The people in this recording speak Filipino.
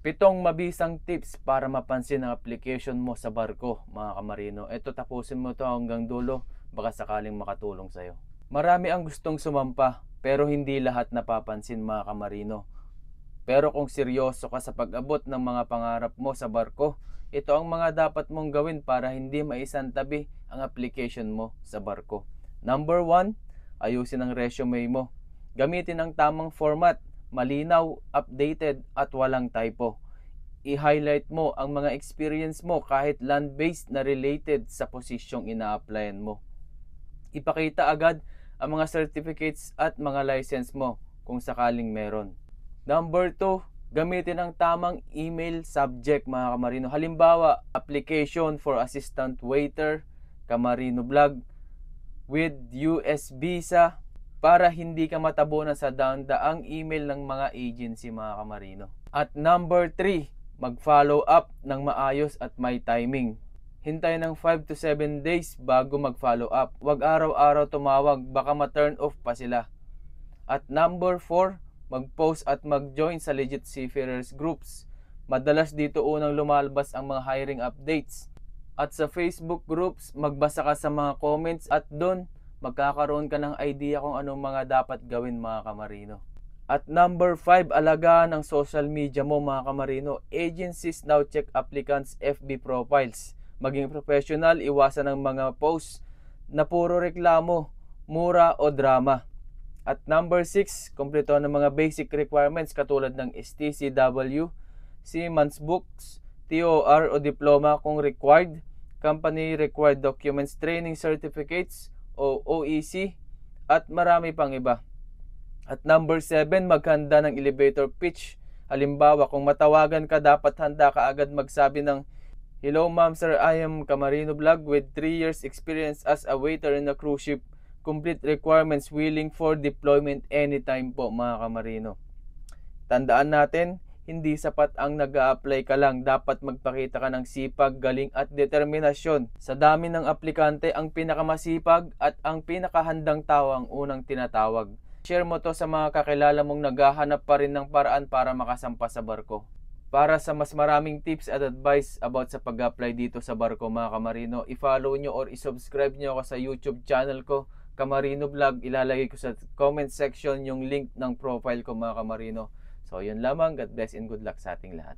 Pitong mabisang tips para mapansin ang application mo sa barko, mga kamarino. Ito, tapusin mo to hanggang dulo, baka sakaling makatulong sa'yo. Marami ang gustong sumampa, pero hindi lahat napapansin, mga kamarino. Pero kung seryoso ka sa pag-abot ng mga pangarap mo sa barko, ito ang mga dapat mong gawin para hindi maisantabi ang application mo sa barko. Number 1, ayusin ang resume mo. Gamitin ang tamang format, malinaw, updated at walang typo. I-highlight mo ang mga experience mo kahit land-based na related sa posisyong ina-applyan mo. Ipakita agad ang mga certificates at mga license mo kung sakaling meron. Number 2, gamitin ang tamang email subject, mga kamarino. Halimbawa, application for assistant waiter, Kamarino Vlog, with US visa, para hindi ka matabunan sa daang-daang email ng mga agency, mga kamarino. At number 3, mag-follow up ng maayos at may timing. Hintay ng 5 to 7 days bago mag-follow up. Huwag araw-araw tumawag, baka ma-turn off pa sila. At number 4, mag-post at mag-join sa legit seafarers groups. Madalas dito unang lumalabas ang mga hiring updates. At sa Facebook groups, magbasa ka sa mga comments at doon magkakaroon ka ng idea kung anong mga dapat gawin, mga kamarino. At number 5, alagaan ang social media mo, mga kamarino. Agencies now check applicants' FB profiles. Maging professional, iwasan ng mga posts na puro reklamo, mura o drama. At number 6, kumpleto ng mga basic requirements katulad ng STCW, Seaman's Books, TOR o diploma kung required, company required documents, training certificates o OEC, at marami pang iba. At number 7, maghanda ng elevator pitch. Halimbawa, kung matawagan ka, dapat handa ka agad magsabi ng, "Hello ma'am, sir, I am Kamarino Vlog with 3 years experience as a waiter in a cruise ship. Complete requirements, willing for deployment anytime po," mga kamarino. Tandaan natin, hindi sapat ang nag-a-apply ka lang. Dapat magpakita ka ng sipag, galing at determinasyon. Sa dami ng aplikante, ang pinakamasipag at ang pinakahandang tao ang unang tinatawag. Share mo to sa mga kakilala mong naghahanap pa rin ng paraan para makasampa sa barko. Para sa mas maraming tips at advice about sa pag-apply dito sa barko, mga kamarino, i-follow nyo or i-subscribe nyo ako sa YouTube channel ko, Kamarino Vlog. Ilalagay ko sa comment section yung link ng profile ko, mga kamarino. So yun lamang, God bless and good luck sa ating lahat.